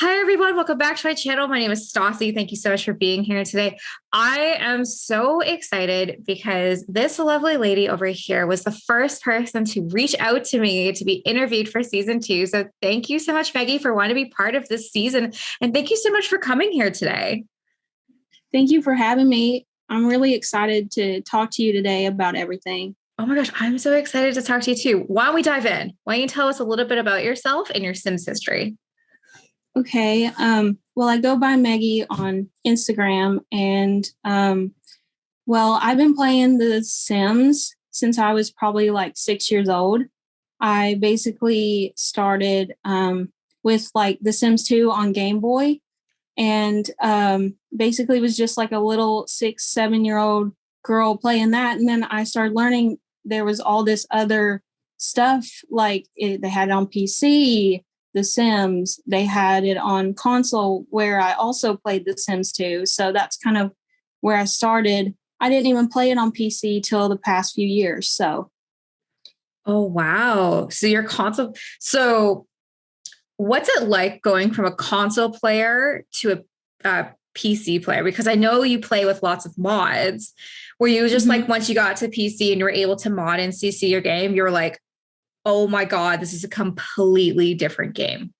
Hi, everyone. Welcome back to my channel. My name is Stassi. Thank you so much for being here today. I am so excited because this lovely lady over here was the first person to reach out to me to be interviewed for season 2. So thank you so much, Maggie, for wanting to be part of this season. And thank you so much for coming here today. Thank you for having me. I'm really excited to talk to you today about everything. Oh my gosh, I'm so excited to talk to you too. Why don't we dive in? Why don't you tell us a little bit about yourself and your Sims history? Okay. Well, I go by Maggie on Instagram, and I've been playing The Sims since I was probably like 6 years old. I basically started with like The Sims 2 on Game Boy, and basically was just like a little 6, 7 year old girl playing that. And then I started learning there was all this other stuff, like they had it on PC, The Sims, they had it on console where I also played The Sims 2. So that's kind of where I started. I didn't even play it on PC till the past few years. So, Oh, wow. So your console. So what's it like going from a console player to a PC player? Because I know you play with lots of mods. Were you just like, once you got to PC and you were able to mod and CC your game, you were like, oh my God, this is a completely different game?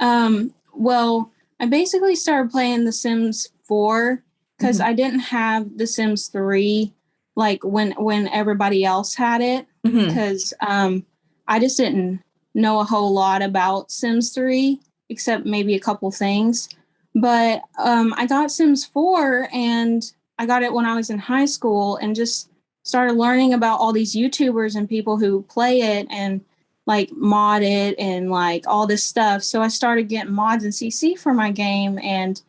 Well, I basically started playing The Sims 4 because I didn't have The Sims 3 like when everybody else had it, because I just didn't know a whole lot about Sims 3 except maybe a couple things. But I got Sims 4, and I got it when I was in high school, and just started learning about all these YouTubers and people who play it and like mod it and like all this stuff. So I started getting mods and CC for my game, and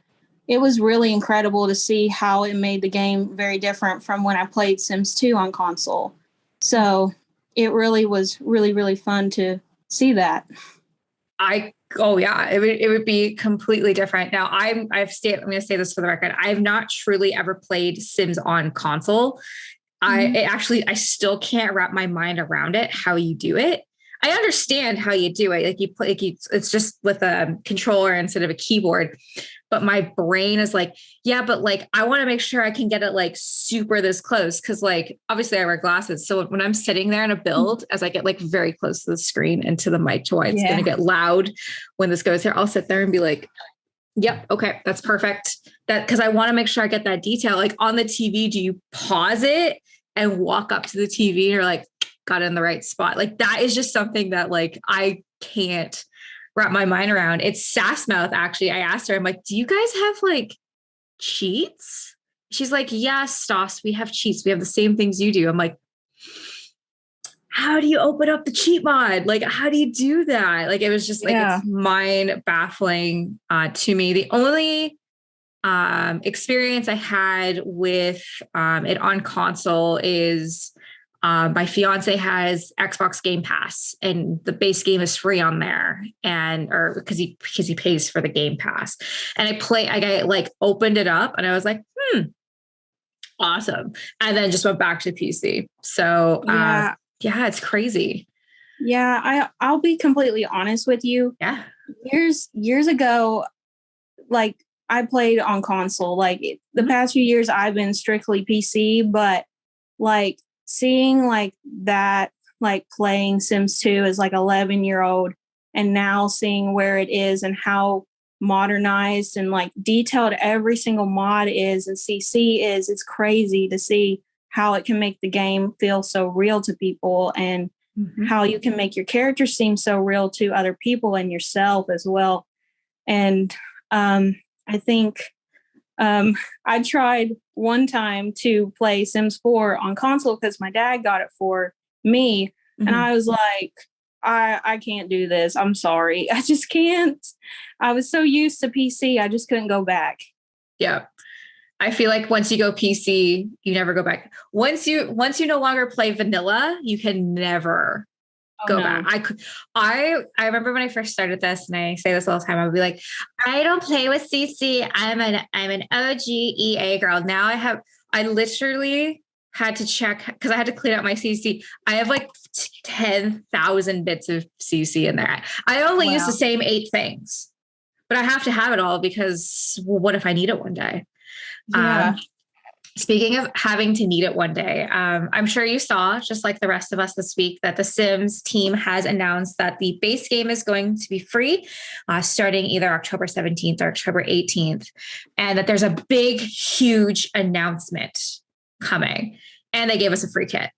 it was really incredible to see how it made the game very different from when I played Sims 2 on console. So it really was really, really fun to see that. Oh yeah, it would be completely different. Now I'm going to say this for the record. I've not truly ever played Sims on console. I still can't wrap my mind around it, how you do it. I understand how you do it. Like you play, it's just with a controller instead of a keyboard. But my brain is like, yeah, but like, I want to make sure I can get it like super this close. Cause like, obviously I wear glasses. So when I'm sitting there in a build, as I get like very close to the screen and to the mic to why it's going to get loud when this goes here, I'll sit there and be like, yep. Okay. That's perfect. Cause I want to make sure I get that detail. Like on the TV, do you pause it and walk up to the TV and you're like, got in the right spot? Like that is just something that like, I can't wrap my mind around. It's Sass Mouth. Actually, I asked her, I'm like, do you guys have like cheats? She's like, yes, Stoss, we have cheats. We have the same things you do. I'm like, how do you open up the cheat mod? Like, how do you do that? Like, it was just like, it's mind baffling to me. The only experience I had with it on console is my fiance has Xbox Game Pass, and the base game is free on there, or because he pays for the Game Pass. And I like opened it up, and I was like, awesome, and then just went back to PC. So yeah, it's crazy. Yeah, I'll be completely honest with you. Yeah, years ago, like I played on console. Like the past few years, I've been strictly PC, but like seeing like that, like playing Sims 2 as like 11-year-old, and now seeing where it is and how modernized and like detailed every single mod is and CC is, it's crazy to see how it can make the game feel so real to people, and how you can make your character seem so real to other people and yourself as well. And I think I tried one time to play Sims 4 on console because my dad got it for me. And I was like, I can't do this. I'm sorry. I just can't. I was so used to PC. I just couldn't go back. Yeah. I feel like once you go PC, you never go back. Once you no longer play vanilla, you can never go back. I remember when I first started this, and I say this all the time, I would be like, I don't play with CC. I'm an OG EA girl. Now I literally had to check because I had to clean out my CC. I have like 10,000 bits of CC in there. I only use the same 8 things, but I have to have it all because, well, what if I need it one day? Yeah. Speaking of having to need it one day, I'm sure you saw, just like the rest of us this week, that the Sims team has announced that the base game is going to be free starting either October 17th or October 18th, and that there's a big, huge announcement coming, and they gave us a free kit.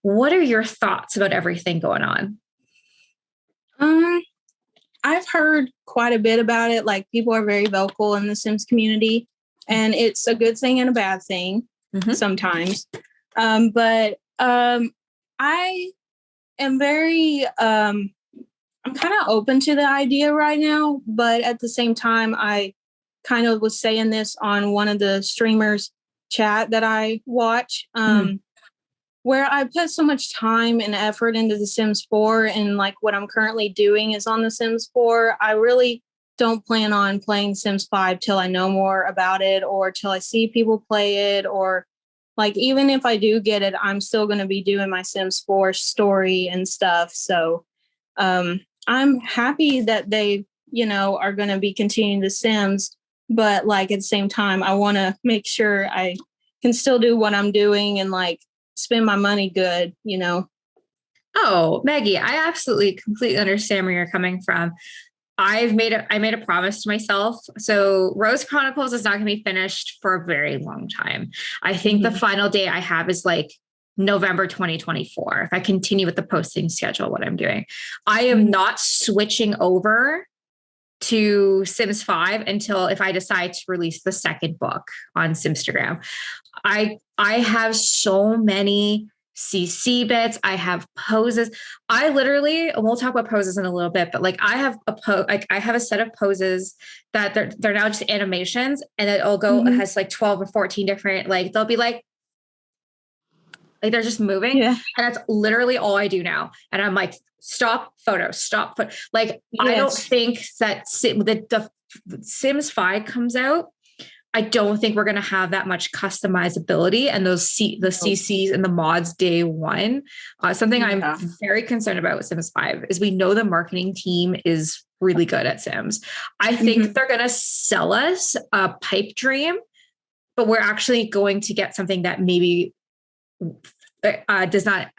What are your thoughts about everything going on? I've heard quite a bit about it. Like, people are very vocal in the Sims community, and it's a good thing and a bad thing sometimes. But I am very, I'm kind of open to the idea right now, but at the same time, I kind of was saying this on one of the streamers chat that I watch, where I put so much time and effort into The Sims 4, and like what I'm currently doing is on The Sims 4. I really don't plan on playing Sims 5 till I know more about it, or till I see people play it, or like, even if I do get it, I'm still going to be doing my Sims 4 story and stuff. So I'm happy that they, are going to be continuing The Sims, but like, at the same time, I want to make sure I can still do what I'm doing and like spend my money good. Oh, Maggie, I absolutely completely understand where you're coming from. I made a promise to myself. So Rose Chronicles is not going to be finished for a very long time. I think the final day I have is like November 2024. If I continue with the posting schedule, what I'm doing, I am not switching over to Sims 5 until if I decide to release the second book on Simstagram. I have so many CC bits. I have poses. I literally, and we'll talk about poses in a little bit, but like I have I have a set of poses that they're now just animations, and it'll go, it has like 12 or 14 different, like they'll be like they're just moving. Yeah. And that's literally all I do now. And I'm like, stop photo, stop. Like, I don't think that the Sims 5 comes out, I don't think we're going to have that much customizability and the CCs and the mods day one. Something I'm very concerned about with Sims 5 is we know the marketing team is really good at Sims. I think they're going to sell us a pipe dream, but we're actually going to get something that maybe does not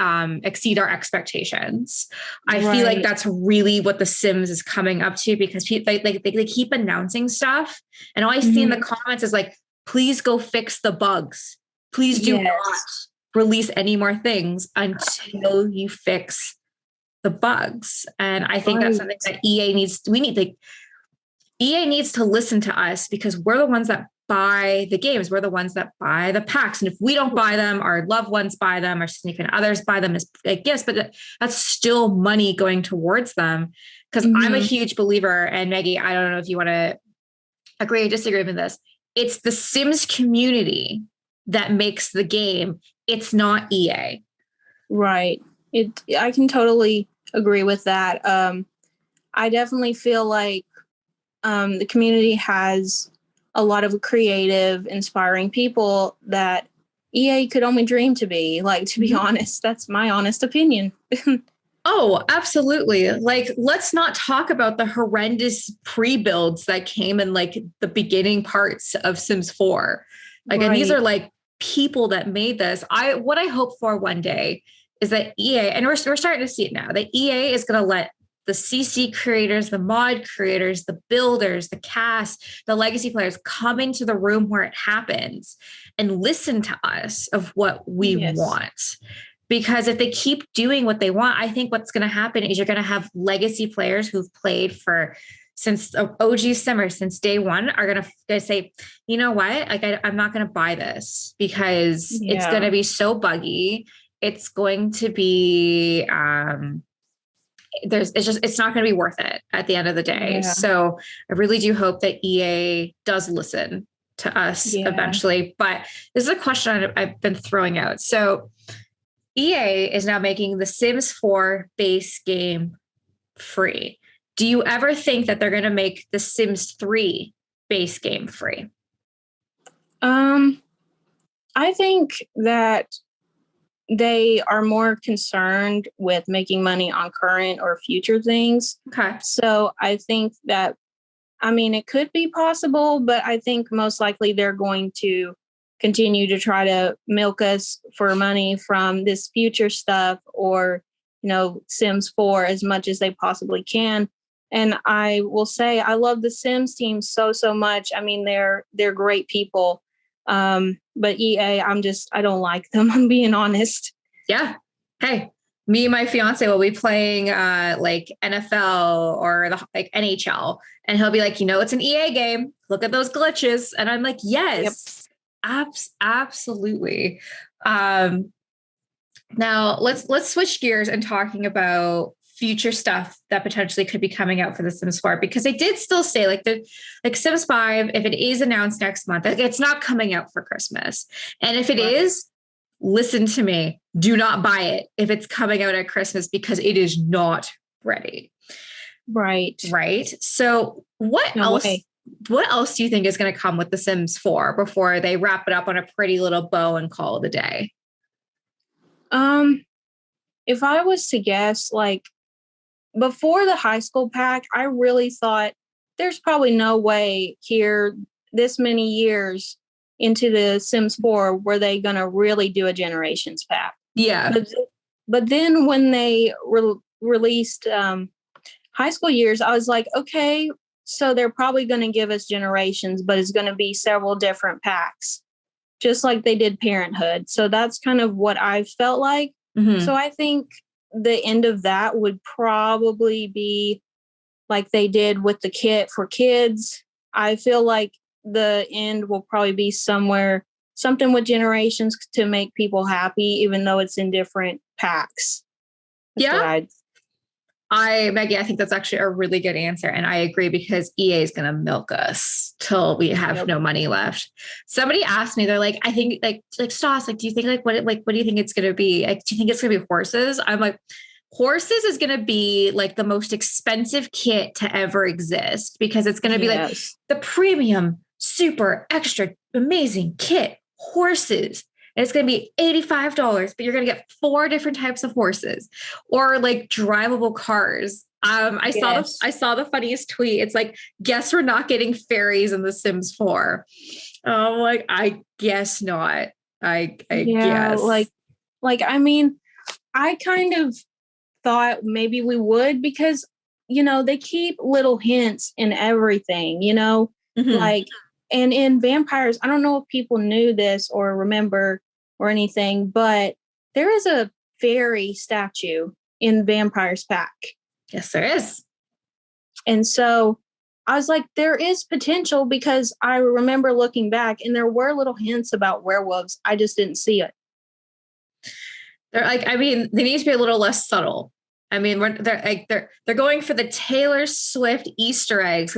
exceed our expectations. I feel like that's really what The Sims is coming up to, because they keep announcing stuff, and all I see in the comments is like, please go fix the bugs. Please do not release any more things until you fix the bugs. And I think that's something that EA needs to listen to us, because we're the ones that buy the games. We're the ones that buy the packs. And if we don't buy them, our loved ones buy them, our significant others buy them as gifts, but that's still money going towards them. Because I'm a huge believer, and Maggie, I don't know if you want to agree or disagree with this. It's the Sims community that makes the game. It's not EA. Right. I can totally agree with that. I definitely feel like the community has a lot of creative, inspiring people that EA could only dream to be. Like, to be honest, that's my honest opinion. Oh, absolutely. Like, let's not talk about the horrendous pre-builds that came in like the beginning parts of Sims 4. Like, and these are like people that made this. What I hope for one day is that EA, and we're starting to see it now, that EA is going to let the CC creators, the mod creators, the builders, the cast, the legacy players come into the room where it happens and listen to us of what we want. Because if they keep doing what they want, I think what's going to happen is you're going to have legacy players who've played since OG Simmer, since day one, are going to say, you know what? Like, I'm not going to buy this because it's going to be so buggy. It's going to be, it's not going to be worth it at the end of the day. So I really do hope that EA does listen to us eventually. But this is a question I've been throwing out. So EA is now making the Sims 4 base game free. Do you ever think that they're going to make the Sims 3 base game free? I think that they are more concerned with making money on current or future things. Okay. So I think that I mean, it could be possible, but I think most likely they're going to continue to try to milk us for money from this future stuff or, Sims 4 as much as they possibly can. And I will say I love the Sims team so, so much. I mean, they're great people. But EA, I don't like them. I'm being honest. Yeah. Hey, me and my fiance will be playing like NFL or like NHL, and he'll be like, it's an EA game. Look at those glitches. And I'm like, yes, yep. Absolutely. Now let's switch gears and talking about future stuff that potentially could be coming out for the Sims 4, because they did still say like Sims 5, if it is announced next month, it's not coming out for Christmas. And if it is, listen to me, do not buy it if it's coming out at Christmas, because it is not ready. Right. So what else do you think is going to come with the Sims 4 before they wrap it up on a pretty little bow and call it a day? If I was to guess, like before the high school pack, I really thought there's probably no way here this many years into the Sims 4 were they going to really do a generations pack. Yeah. But then when they released high school years, I was like, okay, so they're probably going to give us generations, but it's going to be several different packs, just like they did Parenthood. So that's kind of what I felt like. Mm-hmm. So I think the end of that would probably be like they did with the kit for kids. I feel like the end will probably be something with generations to make people happy, even though it's in different packs. That's Maggie, I think that's actually a really good answer. And I agree, because EA is going to milk us till we have no money left. Somebody asked me, they're like, I think like Stoss, like, do you think what do you think it's going to be? Like, do you think it's going to be horses? I'm like, horses is going to be like the most expensive kit to ever exist, because it's going to be like the premium, super extra amazing kit, horses. And it's going to be $85, but you're going to get 4 different types of horses, or like drivable cars. I saw the funniest tweet. It's like, guess we're not getting fairies in The Sims 4. Like, I guess not. I guess. Like, I mean, I kind of thought maybe we would, because, they keep little hints in everything, mm-hmm. Like, and in vampires, I don't know if people knew this or remember or anything, but there is a fairy statue in Vampires pack. Yes, there is. And so I was like, there is potential, because I remember looking back and there were little hints about werewolves. I just didn't see it. They're like, I mean, they need to be a little less subtle. I mean, they're going for the Taylor Swift Easter eggs,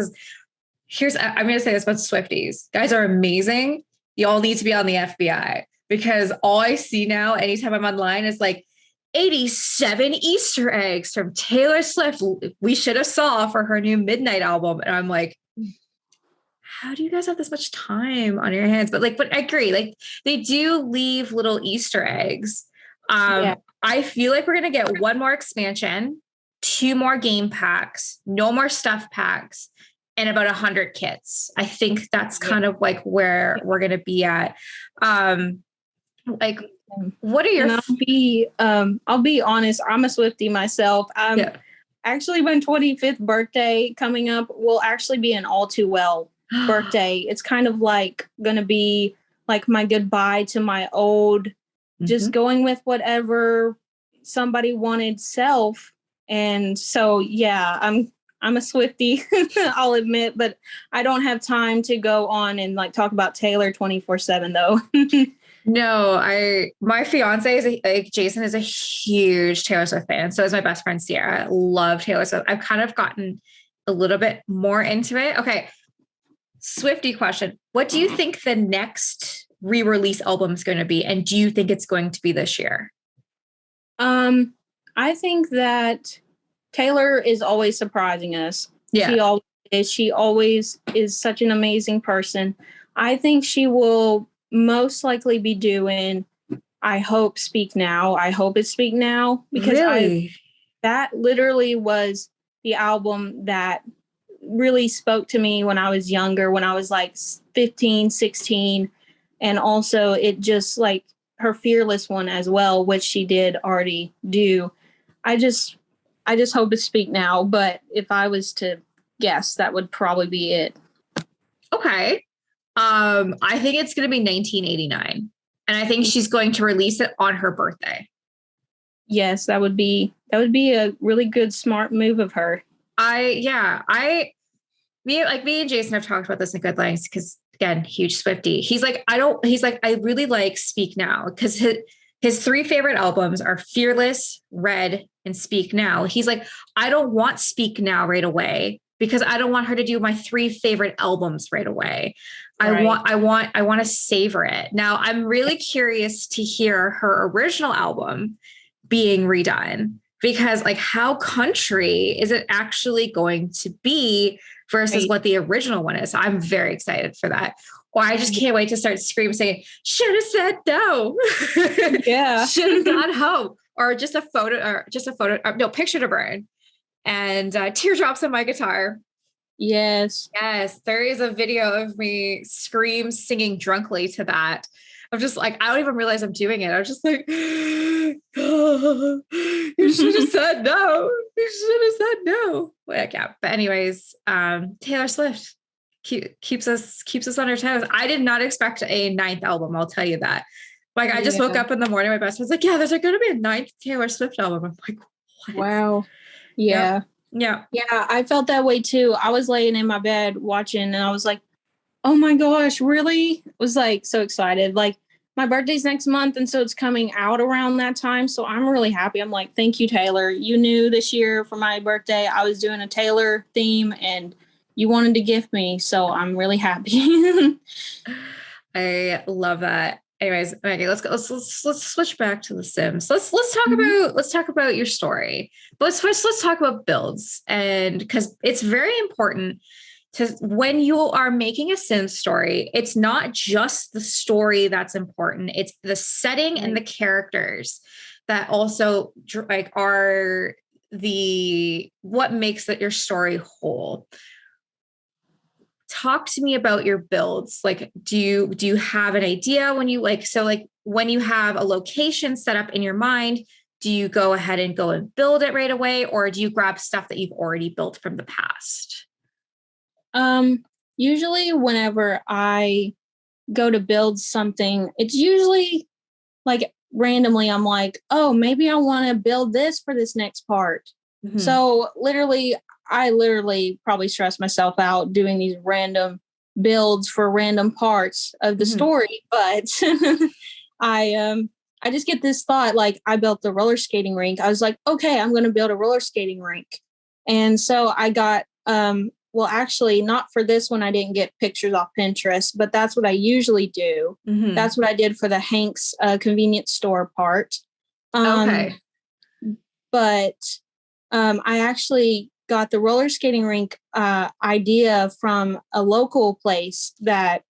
because I'm going to say this about Swifties. Guys are amazing. You all need to be on the FBI, because all I see now, anytime I'm online, is like 87 Easter eggs from Taylor Swift we should have saw for her new Midnight album. And I'm like, how do you guys have this much time on your hands? But I agree. Like, they do leave little Easter eggs. I feel like we're going to get 1 more expansion, 2 more game packs, no more stuff packs, and about 100 kits. I think that's kind of like where we're going to be at. Like, what are your? I'll be honest. I'm a Swiftie myself. Actually, my 25th birthday coming up will actually be an all too well birthday. It's kind of like going to be like my goodbye to my old, just going with whatever somebody wanted self. And so, yeah, I'm a Swiftie, I'll admit, but I don't have time to go on and like talk about Taylor 24/7 though. No, my fiance Jason is a huge Taylor Swift fan. So is my best friend Sierra. I love Taylor Swift. I've kind of gotten a little bit more into it. Okay. Swiftie question. What do you think the next re-release album is going to be? And do you think it's going to be this year? I think that Taylor is always surprising us. Yeah. She always is such an amazing person. I think she will most likely be doing, I hope, Speak Now. I hope it's Speak Now, because that literally was the album that really spoke to me when I was younger, when I was like 15, 16. And also it just like her Fearless one as well, which she did already do. I just hope to speak now, but if I was to guess, that would probably be it. Okay. I think it's going to be 1989. And I think she's going to release it on her birthday. Yes, that would be a really good, smart move of her. Me and Jason have talked about this in good lengths because again, huge Swiftie. He's like, I really like Speak Now because his three favorite albums are Fearless, Red, and Speak Now. He's like, I don't want Speak Now right away because I don't want her to do my three favorite albums right away. Right. I want to savor it. Now I'm really curious to hear her original album being redone because like how country is it actually going to be versus what the original one is. So I'm very excited for that. Or I just can't wait to start screaming saying, should have said no. Yeah. Should have gone home. Or just a photo, picture to burn. And teardrops on my guitar. Yes. Yes. There is a video of me singing drunkly to that. I'm just like, I don't even realize I'm doing it. I'm just like, oh, you should have said no. You should have said no. Like, yeah. But anyways, Taylor Swift keeps us on our toes. I did not expect a 9th album. I'll tell you that. Like, I just woke up in the morning. My best friend's like, yeah, there's going to be a 9th Taylor Swift album. I'm like, what? Wow. Yeah. Yeah. Yeah. I felt that way too. I was laying in my bed watching and I was like, oh my gosh, really? Was like so excited. Like my birthday's next month. And so it's coming out around that time. So I'm really happy. I'm like, thank you, Taylor. You knew this year for my birthday, I was doing a Taylor theme and you wanted to gift me. So I'm really happy. I love that. Anyways, Maggie, let's go. Let's switch back to The Sims. Let's talk about your story. But let's talk about builds. And because it's very important to when you are making a Sims story, it's not just the story that's important. It's the setting and the characters that also like are what makes your story whole. Talk to me about your builds. Like, do you have an idea when you when you have a location set up in your mind, do you go ahead and go and build it right away? Or do you grab stuff that you've already built from the past? Usually whenever I go to build something, it's usually like randomly I'm like, oh, maybe I want to build this for this next part. Mm-hmm. So I literally probably stress myself out doing these random builds for random parts of the story. But I just get this thought, like I built the roller skating rink. I was like, okay, I'm going to build a roller skating rink. And so I got, well, actually not for this one. I didn't get pictures off Pinterest, but that's what I usually do. Mm-hmm. That's what I did for the Hank's convenience store part. Okay. But I actually got the roller skating rink idea from a local place that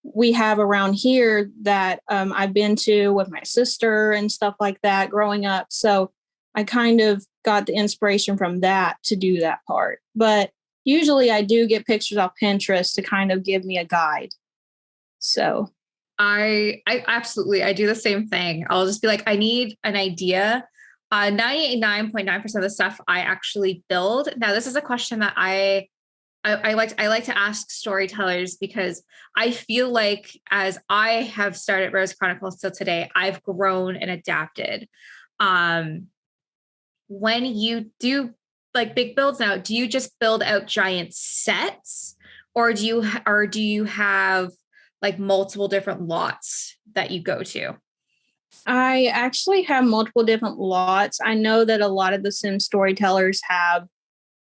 we have around here that I've been to with my sister and stuff like that growing up. So I kind of got the inspiration from that to do that part. But usually I do get pictures off Pinterest to kind of give me a guide. So I absolutely, I do the same thing. I'll just be like, I need an idea. 99.9% of the stuff I actually build. Now, this is a question that I like to ask storytellers because I feel like as I have started Rose Chronicles till today, I've grown and adapted. When you do like big builds now, do you just build out giant sets or do you have like multiple different lots that you go to? I actually have multiple different lots. I know that a lot of the Sim storytellers have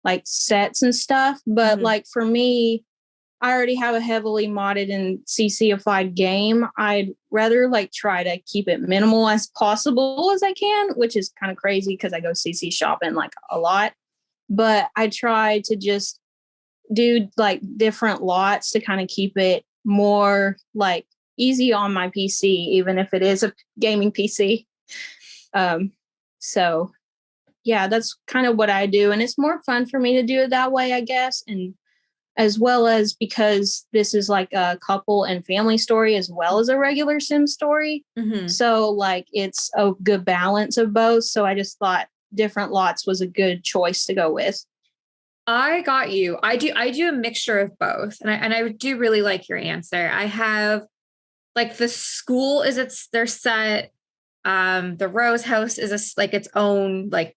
like sets and stuff, but like for me, I already have a heavily modded and CC-ified game. I'd rather like try to keep it minimal as possible as I can, which is kind of crazy because I go CC shopping like a lot. But I try to just do like different lots to kind of keep it more like easy on my PC, even if it is a gaming PC. So yeah, that's kind of what I do. And it's more fun for me to do it that way, I guess. And as well as because this is like a couple and family story as well as a regular sim story. Mm-hmm. So like it's a good balance of both. So I just thought different lots was a good choice to go with. I got you. I do a mixture of both. And I do really like your answer. I have like the school is their set. The Rose House is like its own like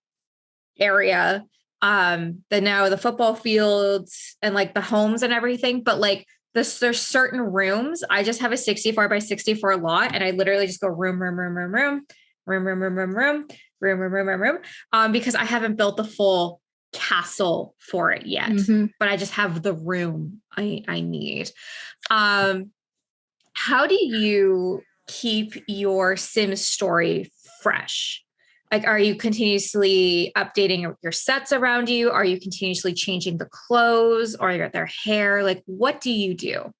area. The now the football fields and like the homes and everything. But like there's certain rooms. I just have a 64 by 64 lot, and I literally just go room, room, room, room, room, room, room, room, room, room, room, room, room, room, room. Because I haven't built the full castle for it yet. Mm-hmm. But I just have the room I need. Um, how do you keep your Sims story fresh? Like, are you continuously updating your sets around you? Are you continuously changing the clothes or their hair? Like, what do you do?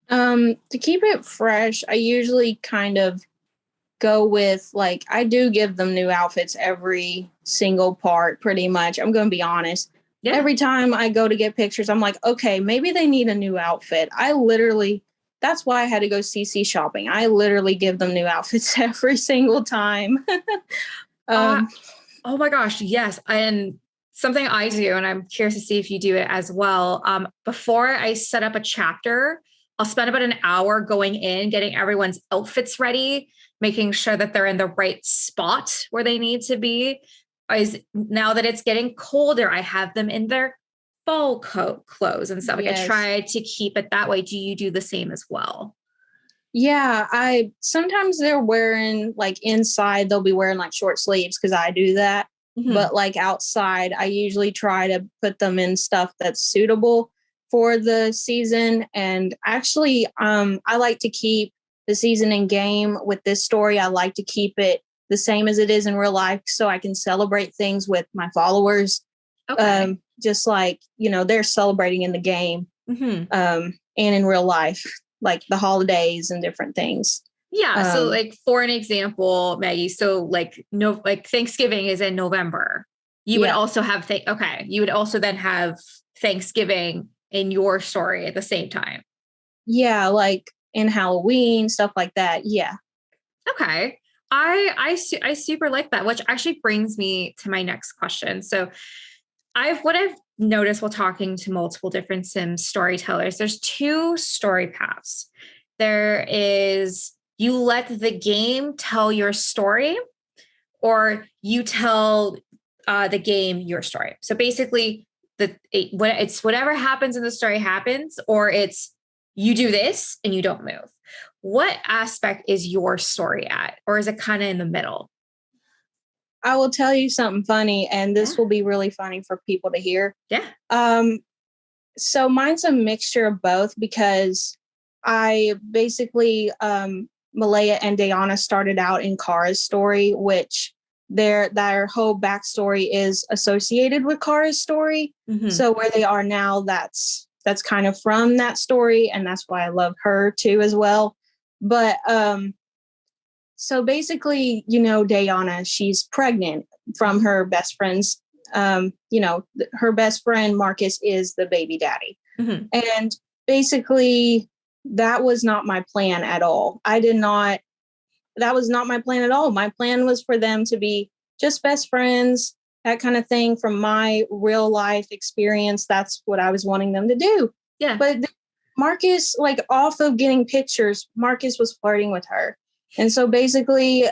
To keep it fresh, I usually kind of go with like I do give them new outfits every single part pretty much. I'm going to be honest. Yeah. Every time I go to get pictures, I'm like, okay, maybe they need a new outfit. I literally that's why I had to go CC shopping. I literally give them new outfits every single time. Uh, um oh my gosh, yes. And something I do, and I'm curious to see if you do it as well. Before I set up a chapter, I'll spend about an hour going in, getting everyone's outfits ready, making sure that they're in the right spot where they need to be. Is now that it's getting colder, I have them in their fall coat clothes and stuff. Like I yes. try to keep it that way. Do you do the same as well? Yeah, I sometimes they're wearing like inside they'll be wearing like short sleeves because I do that. Mm-hmm. But like outside, I usually try to put them in stuff that's suitable for the season. And actually, I like to keep the season in game with this story. I like to keep it the same as it is in real life so I can celebrate things with my followers. Okay. Just like, they're celebrating in the game Mm-hmm. and in real life, like the holidays and different things. Yeah. So Um, like for an example, Maggie, so like no like Thanksgiving is in November. You would yeah, also have okay. You would also then have Thanksgiving in your story at the same time. yeah, like in Halloween, stuff like that. Yeah. Okay. I super like that, which actually brings me to my next question. So what I've noticed while talking to multiple different Sims storytellers, there's two story paths. There is you let the game tell your story, or you tell the game your story. So basically, it's whatever happens in the story happens, or it's you do this and you don't move. What aspect is your story at, or is it kind of in the middle? I will tell you something funny, and Yeah. this will be really funny for people to hear. Yeah. Um, so mine's a mixture of both because I basically, Malaya and Dayana started out in Kara's story, which their whole backstory is associated with Kara's story. Mm-hmm. So where they are now, that's kind of from that story, and that's why I love her too as well. But so basically, Dayana, she's pregnant from her best friend's. Her best friend Marcus is the baby daddy, Mm-hmm. and basically, that was not my plan at all. I did not. That was not my plan at all. My plan was for them to be just best friends, that kind of thing. From my real life experience, that's what I was wanting them to do. Yeah. But Marcus, like off of getting pictures, Marcus was flirting with her. And so basically,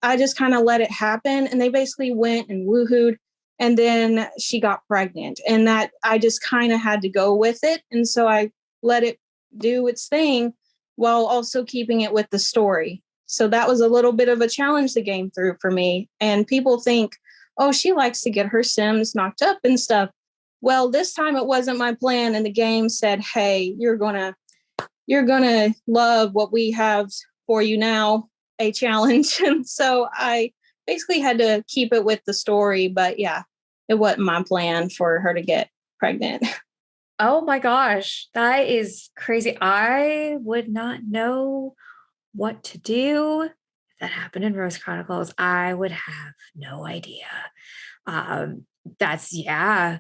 I just kind of let it happen. And they basically went and woohooed. And then she got pregnant. And that I just kind of had to go with it. And so I let it do its thing while also keeping it with the story. So that was a little bit of a challenge the game threw for me. And people think, oh, she likes to get her Sims knocked up and stuff. Well, this time it wasn't my plan. And the game said, hey, you're gonna love what we have for you now, a challenge. And so I basically had to keep it with the story. But yeah, it wasn't my plan for her to get pregnant. Oh my gosh, that is crazy. I would not know what to do if that happened in Rose Chronicles, I would have no idea. Um, that's yeah,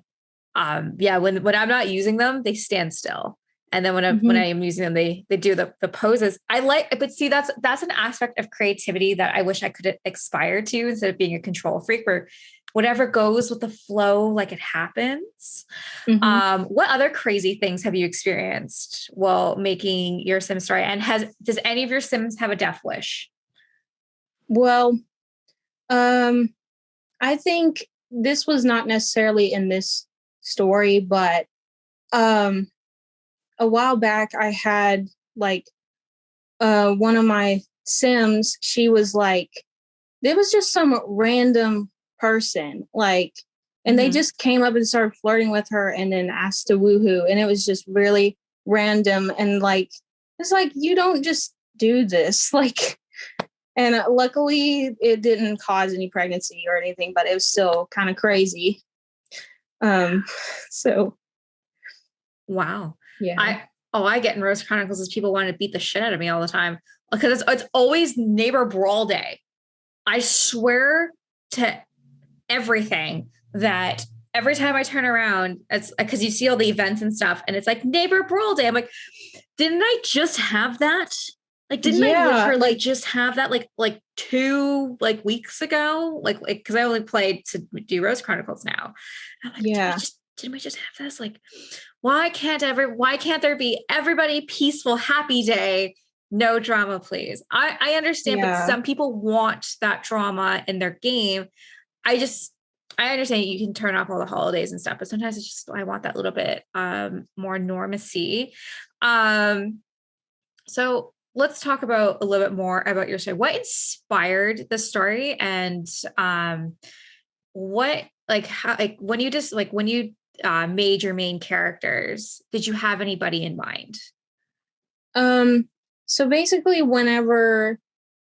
when I'm not using them, they stand still. And then when I am using them, they do the poses. I like, but see, that's an aspect of creativity that I wish I could aspire to instead of being a control freak where whatever goes with the flow, like it happens. What other crazy things have you experienced while making your Sim story? And does any of your Sims have a death wish? Well, I think this was not necessarily in this story, but a while back I had like one of my Sims, she was like, there was just some random person, like, and they just came up and started flirting with her and then asked to woohoo. And it was just really random. And like, it's like, you don't just do this. Like, and luckily it didn't cause any pregnancy or anything, but it was still kind of crazy. So. Wow. Yeah. I get in Rose Chronicles is people wanting to beat the shit out of me all the time because it's always neighbor brawl day. I swear to everything that every time I turn around, it's because you see all the events and stuff, and it's like neighbor brawl day. I'm like, didn't I just have that? Like, didn't I literally just have that like 2 weeks ago? Like because I only played to do Rose Chronicles now. I'm like, didn't we just have this? Like, why can't there be everybody peaceful, happy day? No drama, please. I understand, but some people want that drama in their game. I understand you can turn off all the holidays and stuff, but sometimes it's just, I want that little bit more normacy. So let's talk about a little bit more about your story. What inspired the story, and what how when you made your main characters, did you have anybody in mind? So basically whenever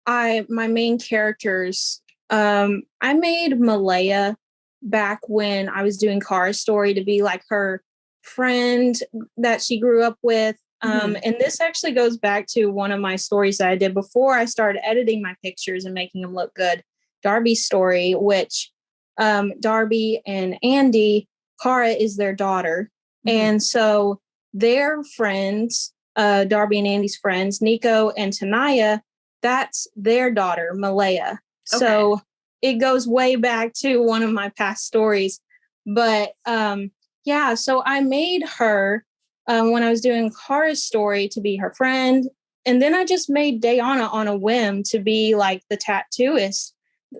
my main characters, I made Malaya back when I was doing Kara's story to be like her friend that she grew up with. And this actually goes back to one of my stories that I did before I started editing my pictures and making them look good. Darby's story, which Darby and Andy, Kara is their daughter. And so their friends, Darby and Andy's friends, Nico and Tanaya, that's their daughter, Malaya. Okay. So it goes way back to one of my past stories. But so I made her when I was doing Kara's story to be her friend. And then I just made Dayana on a whim to be like the tattooist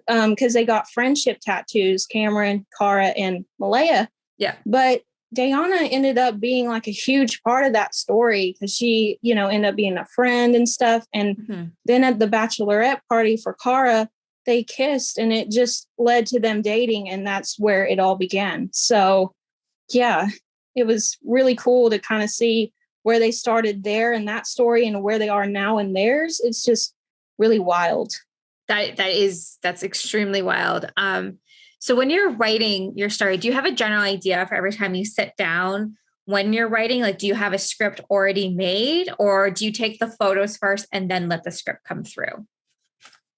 because they got friendship tattoos, Cameron, Kara, and Malaya. Yeah. But Dayana ended up being like a huge part of that story because she, ended up being a friend and stuff. And then at the bachelorette party for Kara, they kissed and it just led to them dating. And that's where it all began. So, yeah, it was really cool to kind of see where they started there in that story and where they are now in theirs. It's just really wild. That's extremely wild. So when you're writing your story, do you have a general idea for every time you sit down when you're writing? Like, do you have a script already made, or do you take the photos first and then let the script come through?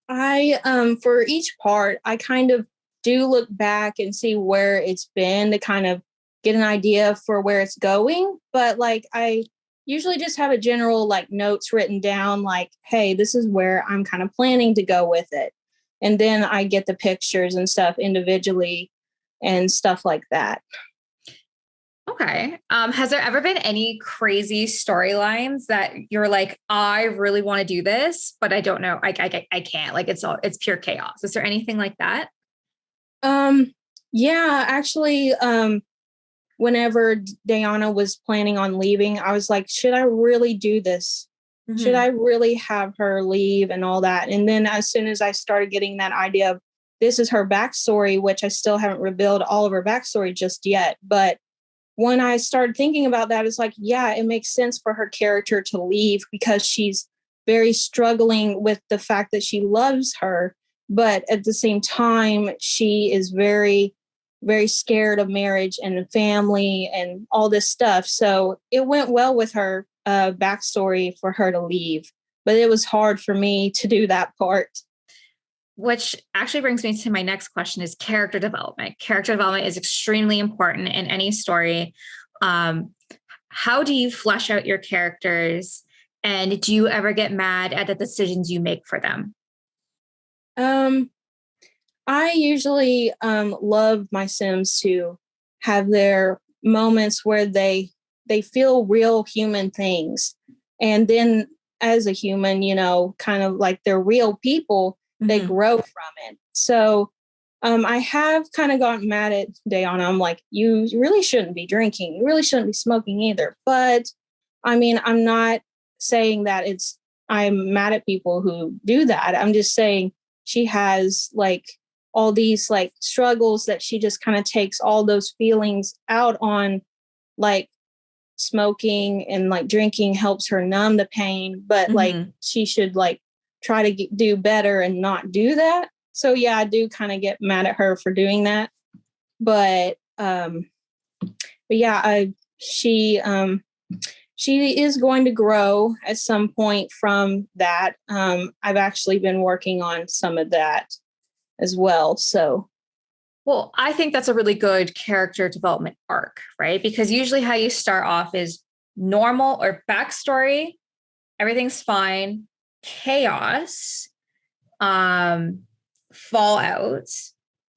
For each part, I kind of do look back and see where it's been to kind of get an idea for where it's going. But like, I usually just have a general like notes written down, like, hey, this is where I'm kind of planning to go with it. And then I get the pictures and stuff individually and stuff like that. Okay. Has there ever been any crazy storylines that you're like, I really want to do this, but I don't know. I can't. Like it's pure chaos. Is there anything like that? Yeah, actually, whenever Dayana was planning on leaving, I was like, should I really do this? Should I really have her leave and all that? And then as soon as I started getting that idea of this is her backstory, which I still haven't revealed all of her backstory just yet. But when I started thinking about that, it's like, yeah, it makes sense for her character to leave because she's very struggling with the fact that she loves her. But at the same time, she is very, very scared of marriage and family and all this stuff. So it went well with her backstory for her to leave. But it was hard for me to do that part. which actually brings me to my next question is character development. Character development is extremely important in any story. How do you flesh out your characters? And do you ever get mad at the decisions you make for them? I usually love my Sims to have their moments where they feel real human things. And then as a human, kind of like they're real people, they grow from it. So I have kind of gotten mad at Dayana. I'm like, you really shouldn't be drinking. You really shouldn't be smoking either. But I mean, I'm not saying that I'm mad at people who do that. I'm just saying she has like all these like struggles that she just kind of takes all those feelings out on, like smoking and like drinking helps her numb the pain, but like she should like try to do better and not do that. So yeah, I do kind of get mad at her for doing that. But yeah, she is going to grow at some point from that. I've actually been working on some of that as well. So, well, I think that's a really good character development arc, right? Because usually how you start off is normal or backstory, everything's fine, chaos, fallout,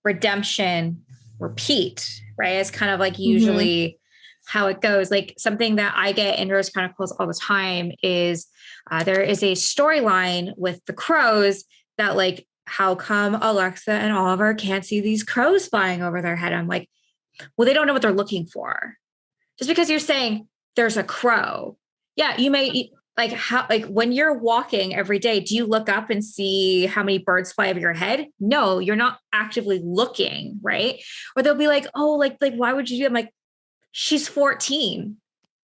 redemption, repeat, right? It's kind of like usually how it goes. Like something that I get in Rose Chronicles all the time is there is a storyline with the crows that like, how come Alexa and Oliver can't see these crows flying over their head? I'm like, well, they don't know what they're looking for. Just because you're saying there's a crow. Yeah, you may like how like when you're walking every day, do you look up and see how many birds fly over your head? No, you're not actively looking, right? Or they'll be like, oh, like why would you do it? I'm like, she's 14.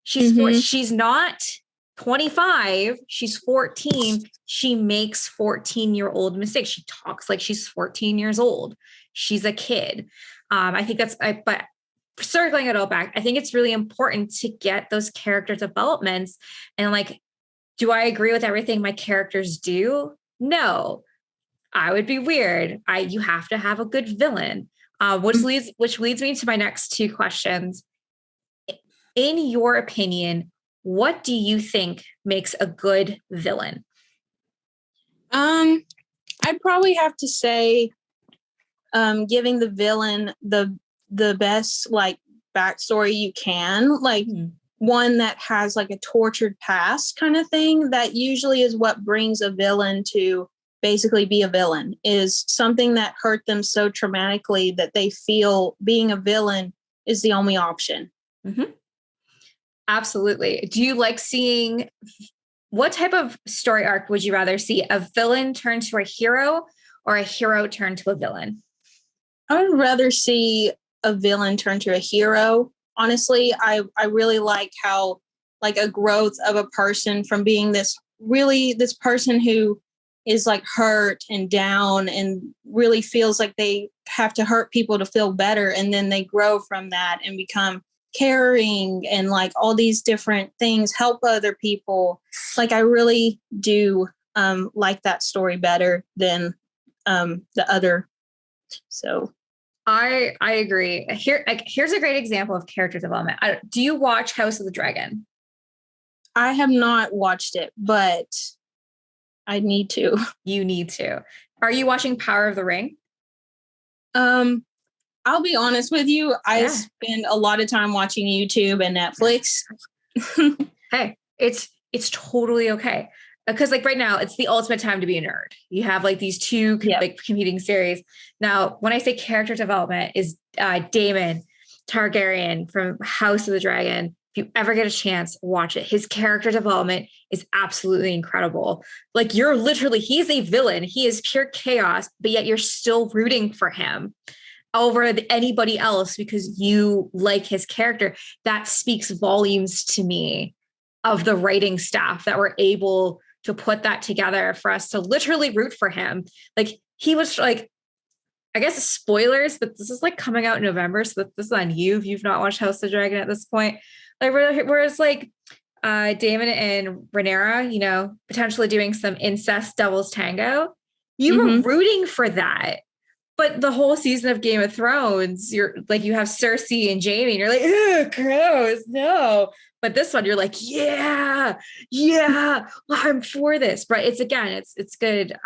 She's not 25. She's 14. She makes 14-year-old mistakes. She talks like she's 14 years old. She's a kid. I think but circling it all back, I think it's really important to get those character developments. And like, do I agree with everything my characters do? No, I would be weird. You have to have a good villain, which leads me to my next two questions. In your opinion, what do you think makes a good villain? I'd probably have to say giving the villain the best like backstory you can, like one that has like a tortured past kind of thing. That usually is what brings a villain to basically be a villain, is something that hurt them so traumatically that they feel being a villain is the only option. Absolutely. Do you like seeing, what type of story arc would you rather see? A villain turn to a hero or a hero turn to a villain? I would rather see a villain turn to a hero. Honestly, I really like how like a growth of a person from being this person who is like hurt and down and really feels like they have to hurt people to feel better. And then they grow from that and become caring and like all these different things, help other people. Like I really do like that story better than the other. So I agree. Here's a great example of character development. Do you watch House of the Dragon? I have not watched it, but I need to. You need to. Are you watching Power of the Ring? I'll be honest with you. I spend a lot of time watching YouTube and Netflix. Hey, it's totally okay. Because like right now, it's the ultimate time to be a nerd. You have like these two like competing series. Now, when I say character development is Daemon Targaryen from House of the Dragon. If you ever get a chance, watch it. His character development is absolutely incredible. Like he's a villain. He is pure chaos, but yet you're still rooting for him over anybody else because you like his character. That speaks volumes to me of the writing staff that were able to put that together for us to literally root for him. Like he was like, I guess spoilers, but this is like coming out in November. So this is on you if you've not watched House of the Dragon at this point. Like whereas like Daemon and Rhaenyra, potentially doing some incest devil's tango. You were rooting for that. But the whole season of Game of Thrones, you're like, you have Cersei and Jaime, and you're like, ugh, gross, no. But this one, you're like, yeah, I'm for this. But it's good.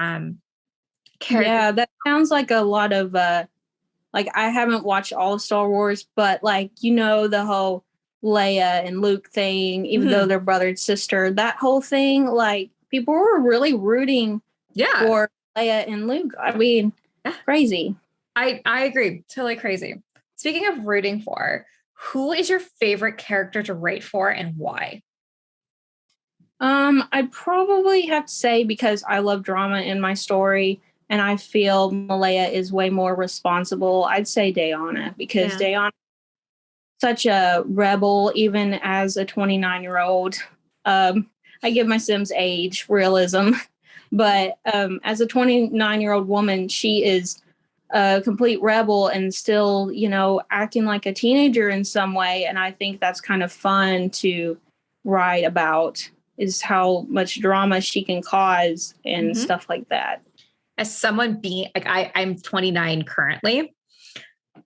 Yeah, that sounds like a lot of like, I haven't watched all of Star Wars, but like, the whole Leia and Luke thing, even though they're brother and sister, that whole thing, like, people were really rooting for Leia and Luke. I mean, crazy. I agree. Totally crazy. Speaking of rooting for, who is your favorite character to write for and why? I'd probably have to say, because I love drama in my story and I feel Malaya is way more responsible, I'd say Dayana, because Dayana such a rebel, even as a 29-year-old. I give my Sims age realism, but as a 29-year-old woman, she is a complete rebel and still, acting like a teenager in some way. And I think that's kind of fun to write about, is how much drama she can cause and stuff like that. As someone being like, I'm 29 currently.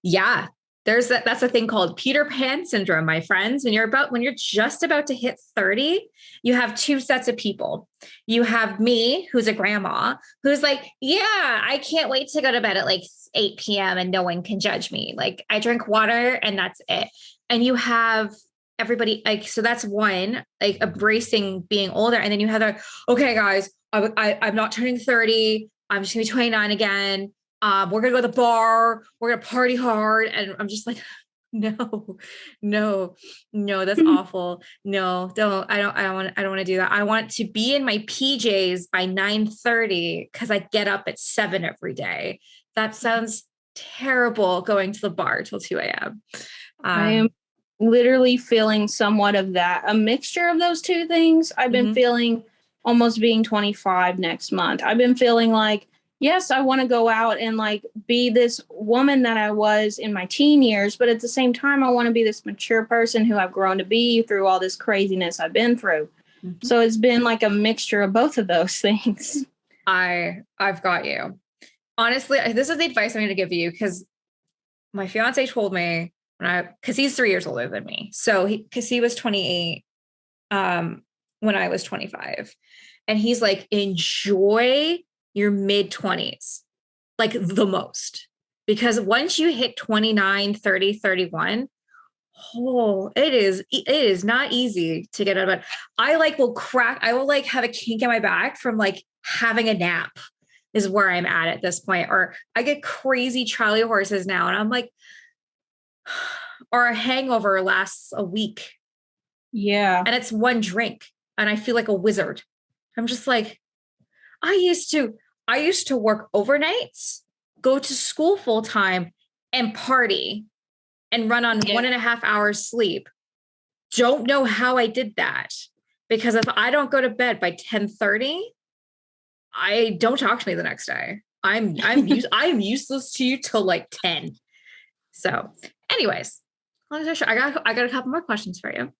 Yeah. That's a thing called Peter Pan syndrome, my friends. When you're just about to hit 30, you have two sets of people. You have me, who's a grandma, who's like, yeah, I can't wait to go to bed at like 8 p.m. and no one can judge me. Like, I drink water and that's it. And you have everybody, like, so that's one, like, embracing being older. And then you have the, okay, guys, I'm not turning 30. I'm just gonna be 29 again. We're gonna go to the bar. We're gonna party hard. And I'm just like, no, that's awful. No, don't. I don't want to do that. I want to be in my PJs by 9:30 because I get up at 7 every day. That sounds terrible, going to the bar till 2 a.m. I am literally feeling somewhat of that. A mixture of those two things. I've been feeling almost being 25 next month. I've been feeling like, yes, I want to go out and like be this woman that I was in my teen years, but at the same time, I want to be this mature person who I've grown to be through all this craziness I've been through. So it's been like a mixture of both of those things. I've got you. Honestly, this is the advice I'm going to give you, because my fiance told me because he's 3 years older than me. So because he was 28 when I was 25, and he's like, enjoy your mid 20s, like the most, because once you hit 29, 30, 31, it is not easy to get out of bed. I will like have a kink in my back from like having a nap is where I'm at this point. Or I get crazy Charlie horses now. And I'm like, or a hangover lasts a week. Yeah. And it's one drink and I feel like a wizard. I'm just like, I used to work overnights, go to school full time and party and run on 1.5 hours sleep. Don't know how I did that, because if I don't go to bed by 10:30, I don't talk to me the next day. I'm useless to you till like 10. So anyways, I got a couple more questions for you.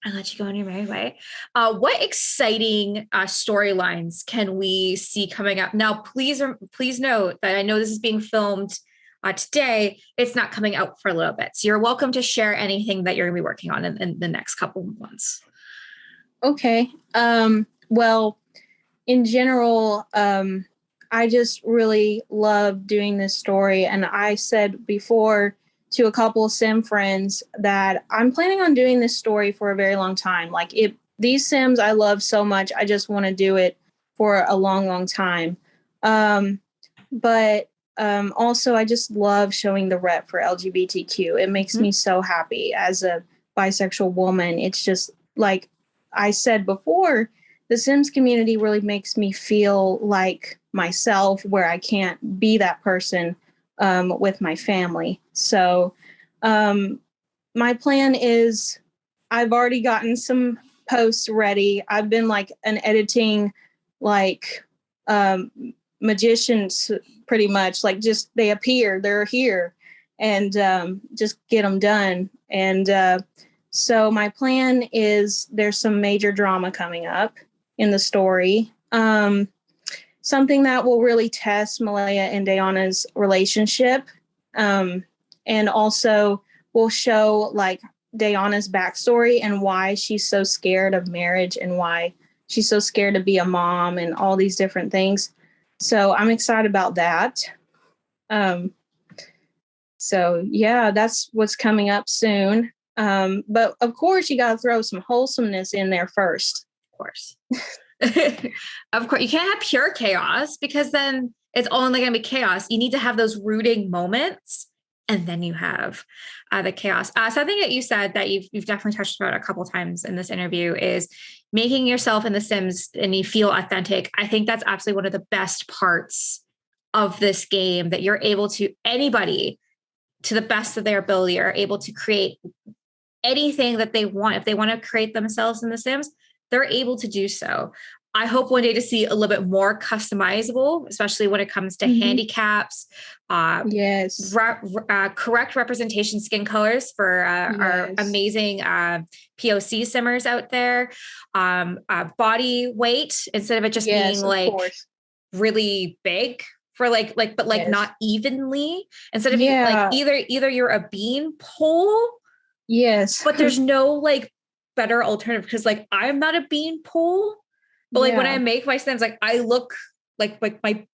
I'll let you go on your merry way. What exciting storylines can we see coming up? Now, please note that I know this is being filmed today. It's not coming out for a little bit. So you're welcome to share anything that you're going to be working on in the next couple of months. Okay. Well, in general, I just really love doing this story. And I said before to a couple of Sim friends that I'm planning on doing this story for a very long time. Like, these Sims I love so much. I just want to do it for a long, long time. But also, I just love showing the rep for LGBTQ. It makes me so happy as a bisexual woman. It's just like I said before, the Sims community really makes me feel like myself, where I can't be that person with my family. So my plan is, I've already gotten some posts ready. I've been like an editing, like magicians, pretty much, like just they're here, and just get them done. And so my plan is, there's some major drama coming up in the story. something that will really test Malaya and Dayana's relationship. And also will show like Dayana's backstory and why she's so scared of marriage and why she's so scared to be a mom and all these different things. So I'm excited about that. So yeah, that's what's coming up soon. But of course, you got to throw some wholesomeness in there first. Of course. Of course, you can't have pure chaos because then it's only going to be chaos. You need to have those rooting moments, and then you have the chaos. Something that you said that you've definitely touched about a couple times in this interview is making yourself in The Sims and you feel authentic. I think that's absolutely one of the best parts of this game, that you're able to, anybody to the best of their ability are able to create anything that they want. If they want to create themselves in The Sims, they're able to do so. I hope one day to see a little bit more customizable, especially when it comes to handicaps. Yes. Correct representation skin colors for our amazing POC simmers out there. Body weight, instead of it just being like really big for but not evenly. Instead of like either you're a bean pole. Yes. But there's no like better alternative, because like I'm not a bean pole, but like when I make my Sims, like I look like my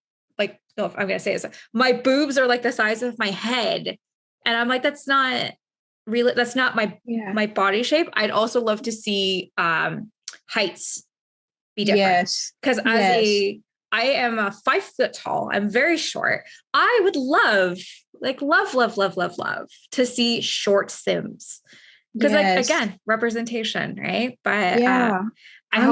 no, I'm gonna say this, my boobs are like the size of my head, and I'm like, that's not really, that's not my body shape. I'd also love to see heights be different, because I am a 5 foot tall. I'm very short. I would love to see short Sims. Because like, again, representation, right? But I'm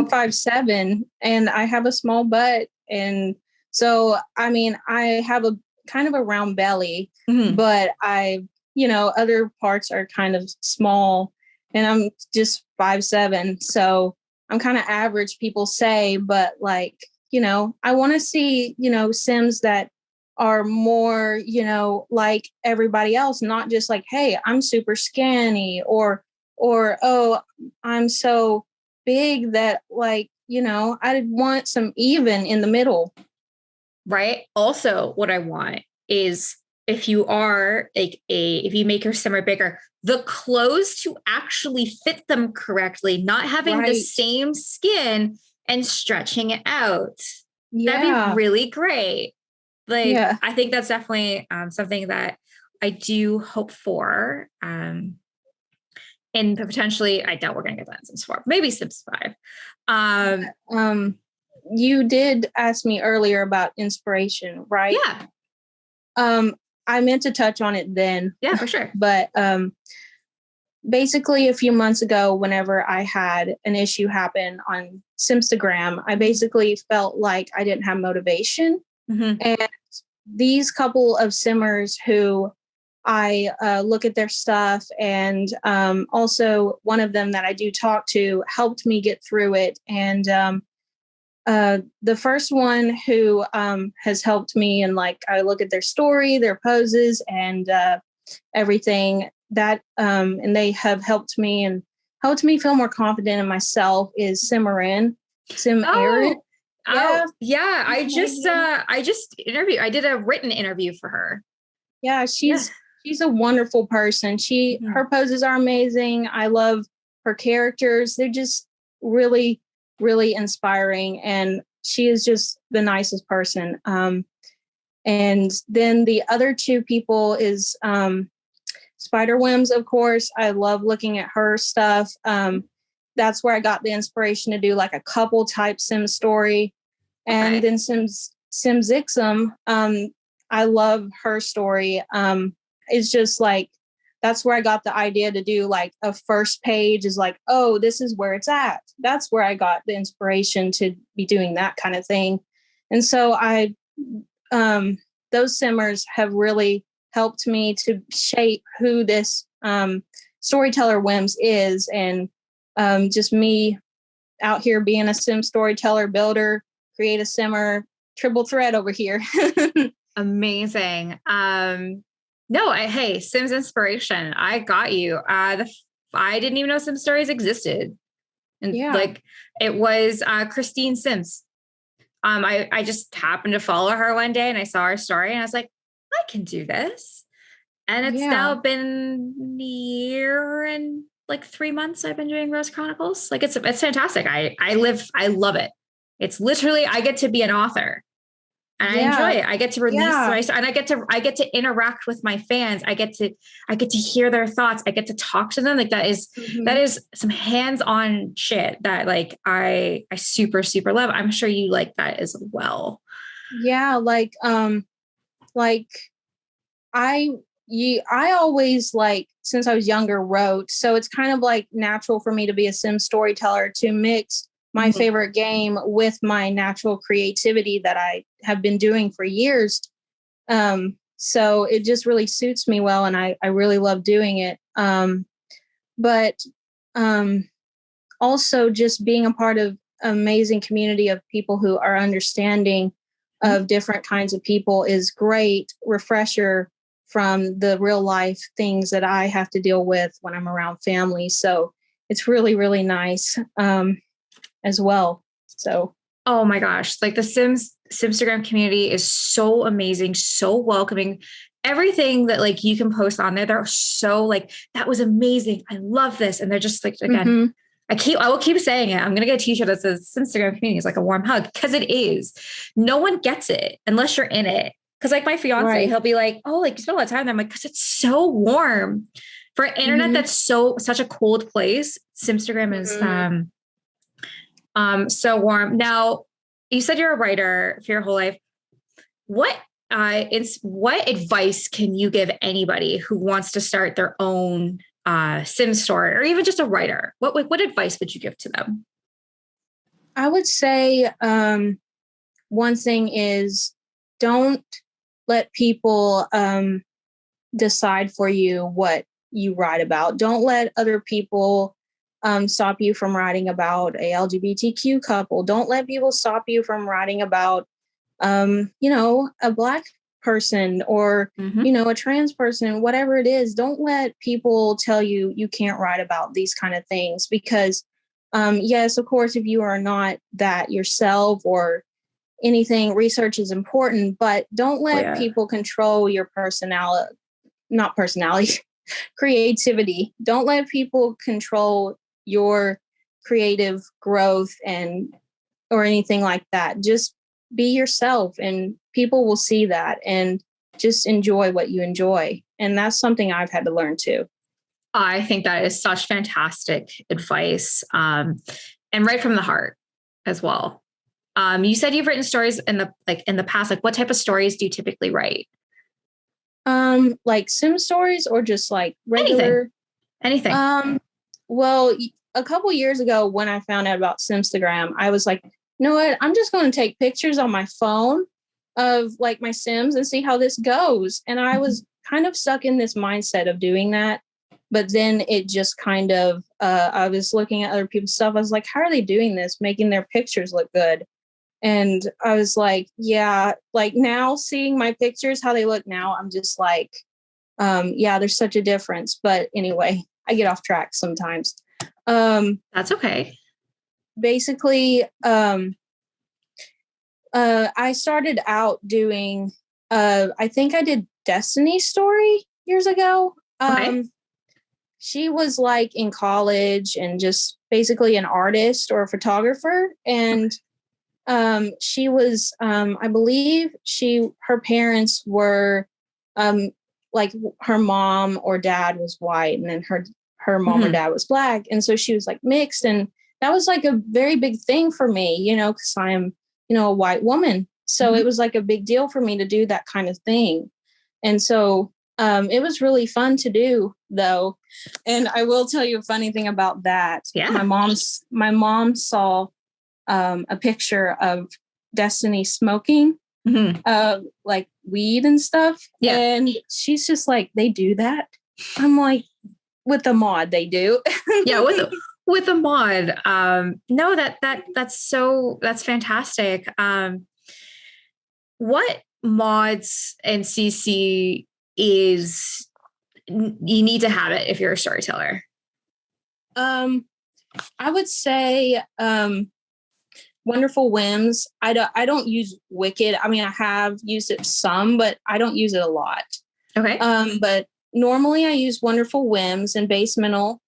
5'7" and I have a small butt. And so, I mean, I have a kind of a round belly, but other parts are kind of small, and I'm just 5'7". So I'm kind of average, people say, but like, I want to see, Sims that are more, like everybody else, not just like, hey, I'm super skinny or, oh, I'm so big that like, I want some even in the middle. Right. Also, what I want is, if you are if you make your simmer bigger, the clothes to actually fit them correctly, not having the same skin and stretching it out. That'd be really great. I think that's definitely something that I do hope for. And potentially, I doubt we're going to get that in Sims 4. Maybe Sims 5. You did ask me earlier about inspiration, right? Yeah. I meant to touch on it then. Yeah, for sure. But basically, a few months ago, whenever I had an issue happen on Simstagram, I basically felt like I didn't have motivation. And these couple of simmers who I look at their stuff, and also one of them that I do talk to helped me get through it. And the first one who has helped me, and like I look at their story, their poses, and everything that, and they have helped me and helped me feel more confident in myself, is Sim Aaron. Yeah. I just interviewed. I did a written interview for her. Yeah, she's a wonderful person. Her poses are amazing. I love her characters. They're just really, really inspiring, and she is just the nicest person. And then the other two people is Empathwhims, of course. I love looking at her stuff. That's where I got the inspiration to do like a couple type sim story. And then Simzixum, I love her story. It's just like, that's where I got the idea to do like a first page, is like, oh, this is where it's at. That's where I got the inspiration to be doing that kind of thing. And so those simmers have really helped me to shape who this storyteller Whims is. And just me out here being a sim storyteller, builder, create a simmer, triple threat over here. Amazing. Hey, Sims inspiration. I got you. I didn't even know Sim stories existed. And like, it was Christine Sims. I just happened to follow her one day and I saw her story and I was like, I can do this. And it's now been a year and like 3 months I've been doing Rose Chronicles. Like it's fantastic. I love it. It's literally, I get to be an author and I enjoy it. I get to release and I get to interact with my fans. I get to hear their thoughts. I get to talk to them. Like that is some hands-on shit that like I super, super love. I'm sure you like that as well. Yeah. Like I always like, since I was younger, wrote. So it's kind of like natural for me to be a sim storyteller, to mix my favorite game with my natural creativity that I have been doing for years. So it just really suits me well. And I really love doing it. But also just being a part of an amazing community of people who are understanding of different kinds of people is great refresher from the real life things that I have to deal with when I'm around family. So it's really, really nice as well. So, oh my gosh, like the Simstagram community is so amazing, so welcoming. Everything that like you can post on there, they're so like, that was amazing. I love this. And they're just like, again, I will keep saying it. I'm going to get a t-shirt that says Instagram community is like a warm hug, because it is. No one gets it unless you're in it. Because like my fiance, he'll be like, oh, like you spend a lot of time there. I'm like, because it's so warm for internet. That's such a cold place. Simstagram is so warm. Now, you said you're a writer for your whole life. What advice can you give anybody who wants to start their own sim story, or even just a writer? What advice would you give to them? I would say one thing is, don't let people decide for you what you write about. Don't let other people stop you from writing about a LGBTQ couple. Don't let people stop you from writing about, a Black person or, a trans person, whatever it is. Don't let people tell you you can't write about these kind of things, because yes, of course, if you are not that yourself or anything, research is important, but don't let people control your creativity. Don't let people control your creative growth or anything like that. Just be yourself, and people will see that, and just enjoy what you enjoy. And that's something I've had to learn too. I think that is such fantastic advice, and right from the heart as well. You said you've written stories in the past. Like, what type of stories do you typically write? Like sim stories or just like regular anything. Well, a couple years ago when I found out about Simstagram, I was like, you know what? I'm just going to take pictures on my phone of like my Sims and see how this goes. And I was kind of stuck in this mindset of doing that. But then it just kind of, I was looking at other people's stuff. I was like, how are they doing this? Making their pictures look good. And I was like, yeah, like now seeing my pictures, how they look now, I'm just like, yeah, there's such a difference. But anyway, I get off track sometimes. That's okay. Basically, I started out doing, I think I did Destiny's story years ago. She was like in college and just basically an artist or a photographer. And she was, I believe her parents were like her mom or dad was white, and then her mom or dad was Black. And so she was like mixed. And that was like a very big thing for me, because I'm, a white woman. So it was like a big deal for me to do that kind of thing. And so it was really fun to do, though. And I will tell you a funny thing about that. Yeah. My mom saw a picture of Destiny smoking like weed and stuff. Yeah. And she's just like, they do that? I'm like, with the mod, they do. Yeah, with a mod. No, that's fantastic. What mods and CC is, you need to have it if you're a storyteller? I would say Wonderful Whims. I don't use Wicked. I mean, I have used it some, but I don't use it a lot. Okay. But normally I use Wonderful Whims and Basemental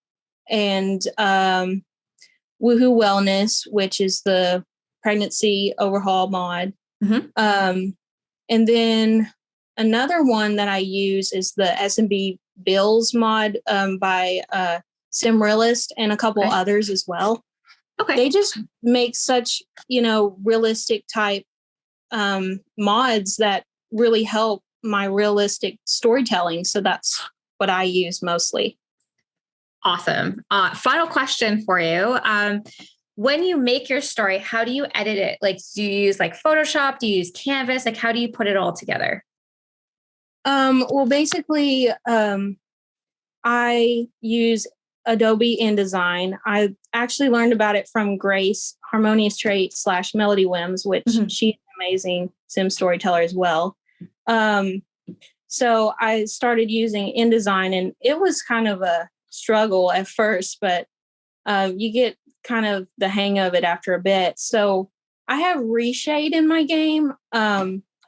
and Woohoo Wellness, which is the pregnancy overhaul mod. And then another one that I use is the S&B Bills mod by Simrealist and a couple others as well. Okay. They just make such, realistic type mods that really help my realistic storytelling. So that's what I use mostly. Awesome. Final question for you. When you make your story, how do you edit it? Like, do you use like Photoshop? Do you use Canvas? Like, how do you put it all together? Well, basically, I use Adobe InDesign. I actually learned about it from Grace, Harmonious Trait / Empathwhims, which she's an amazing sim storyteller as well. So I started using InDesign, and it was kind of a struggle at first, but you get kind of the hang of it after a bit. So I have Reshade in my game.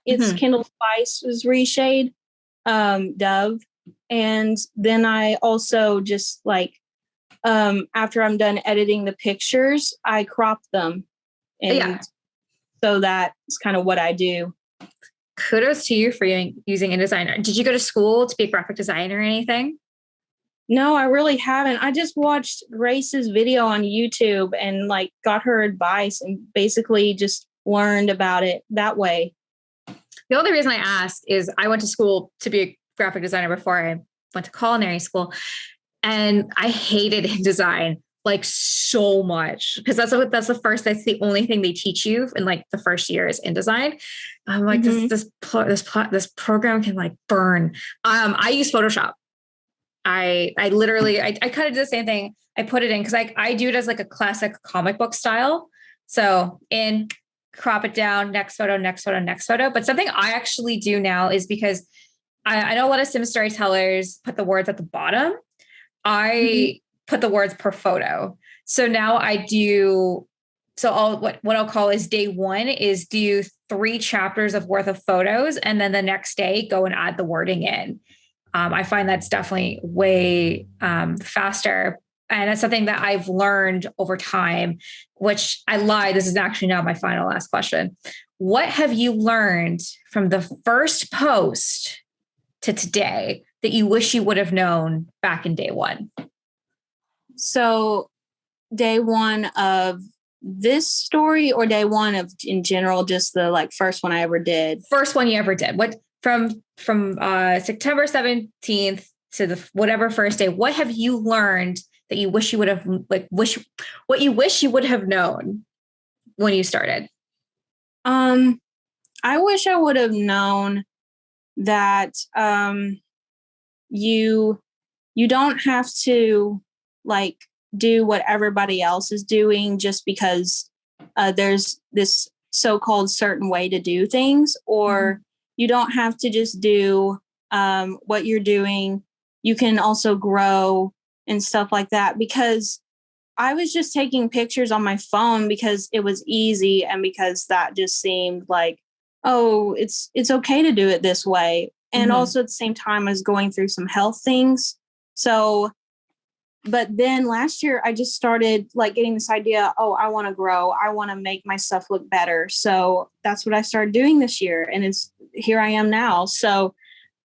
It's Kindle Spice was Reshade, Dove. And then I also just like, after I'm done editing the pictures, I crop them. And so that's kind of what I do. Kudos to you for using InDesign. Did you go to school to be a graphic designer or anything? No, I really haven't. I just watched Grace's video on YouTube and like got her advice and basically just learned about it that way. The only reason I ask is I went to school to be a graphic designer before I went to culinary school, and I hated InDesign like so much because that's the only thing they teach you in like the first year is InDesign. I'm like, this program can like burn. I use Photoshop. I literally kind of did the same thing. I put it in because I do it as like a classic comic book style. So crop it down, next photo, next photo, next photo. But something I actually do now is because I know a lot of sim storytellers put the words at the bottom. I put the words per photo. So now what I'll call is day one is do 3 chapters of worth of photos. And then the next day go and add the wording in. I find that's definitely way faster. And that's something that I've learned over time, which I lied. This is actually now my final last question. What have you learned from the first post to today that you wish you would have known back in day one? So day one of this story or day one of in general, just the like first one I ever did? First one you ever did. What from September 17th to the whatever first day, what have you learned that you wish you would have what you wish you would have known when you started? I wish I would have known that you don't have to like do what everybody else is doing just because there's this so-called certain way to do things, or you don't have to just do what you're doing. You can also grow and stuff like that, because I was just taking pictures on my phone because it was easy and because that just seemed like, oh, it's okay to do it this way. And also at the same time, I was going through some health things. So, but then last year I just started like getting this idea, oh, I want to grow. I want to make my stuff look better. So that's what I started doing this year. And here I am now. So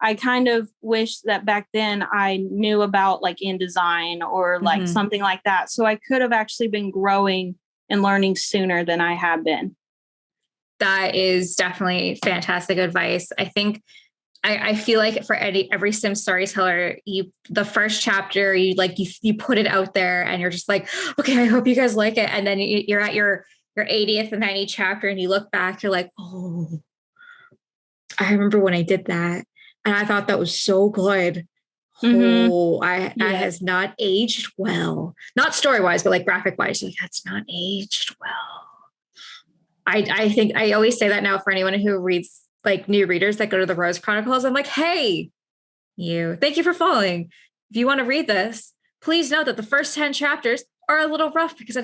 I kind of wish that back then I knew about like InDesign or like something like that. So I could have actually been growing and learning sooner than I have been. That is definitely fantastic advice. I think I feel like for every sim storyteller, the first chapter, you put it out there and you're just like, okay, I hope you guys like it. And then you're at your 80th and 90th chapter and you look back, you're like, oh, I remember when I did that. And I thought that was so good. Oh, that has not aged well. Not story-wise, but like graphic-wise. Like, that's not aged well. I think I always say that now for anyone who reads like new readers that go to the Rose Chronicles. I'm like, hey, thank you for following. If you want to read this, please note that the first 10 chapters are a little rough because I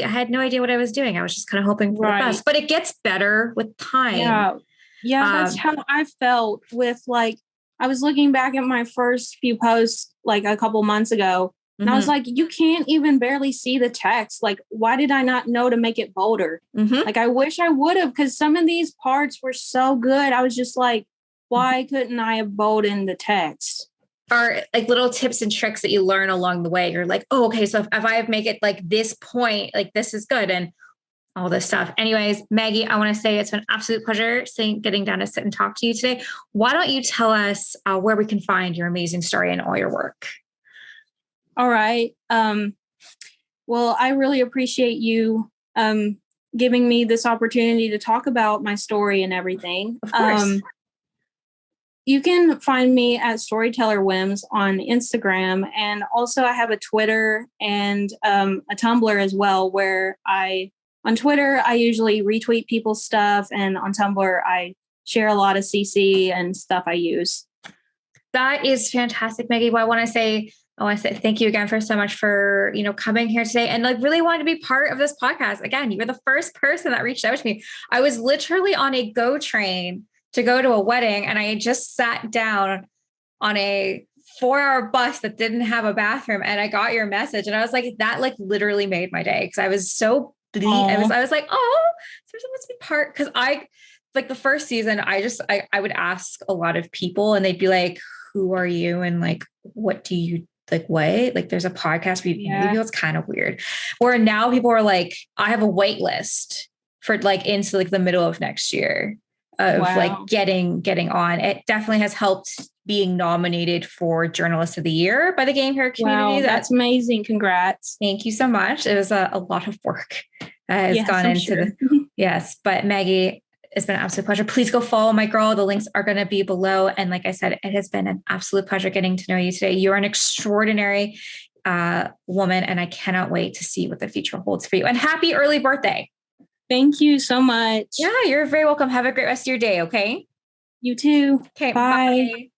had no idea what I was doing. I was just kind of hoping for the best, but it gets better with time. Yeah. Yeah. That's how I felt with like, I was looking back at my first few posts like a couple months ago, and I was like, you can't even barely see the text. Like, why did I not know to make it bolder? Like, I wish I would have, because some of these parts were so good. I was just like, why couldn't I have boldened the text? Or like little tips and tricks that you learn along the way. You're like, oh, okay, so if I make it like this point, like this is good, and all this stuff. Anyways, Maggie, I want to say it's been an absolute pleasure getting down to sit and talk to you today. Why don't you tell us where we can find your amazing story and all your work? All right. Well, I really appreciate you giving me this opportunity to talk about my story and everything. Of course. You can find me at Empathwhims on Instagram. And also I have a Twitter and a Tumblr as well, where on Twitter, I usually retweet people's stuff. And on Tumblr, I share a lot of CC and stuff I use. That is fantastic, Maggie. Well, I want to say thank you again for so much for, coming here today and like really wanted to be part of this podcast. Again, you were the first person that reached out to me. I was literally on a GO train to go to a wedding, and I just sat down on a 4-hour bus that didn't have a bathroom, and I got your message, and I was like, that like literally made my day, because I was so bleak. I was like, oh, someone wants to be part, because I like the first season, I would ask a lot of people, and they'd be like, who are you, and like, what do you like? What, like, there's a podcast where you interview people. It's kind of weird. Where now people are like, I have a wait list for like into like the middle of next year of like getting on. It definitely has helped being nominated for Journalist of the Year by the Game Hero community. Wow, that's amazing. Congrats. Thank you so much. It was a lot of work has gone into yes. But Maggie, it's been an absolute pleasure. Please go follow my girl. The links are going to be below. And like I said, it has been an absolute pleasure getting to know you today. You're an extraordinary woman, and I cannot wait to see what the future holds for you. And happy early birthday. Thank you so much. Yeah, you're very welcome. Have a great rest of your day. Okay. You too. Okay. Bye. Bye.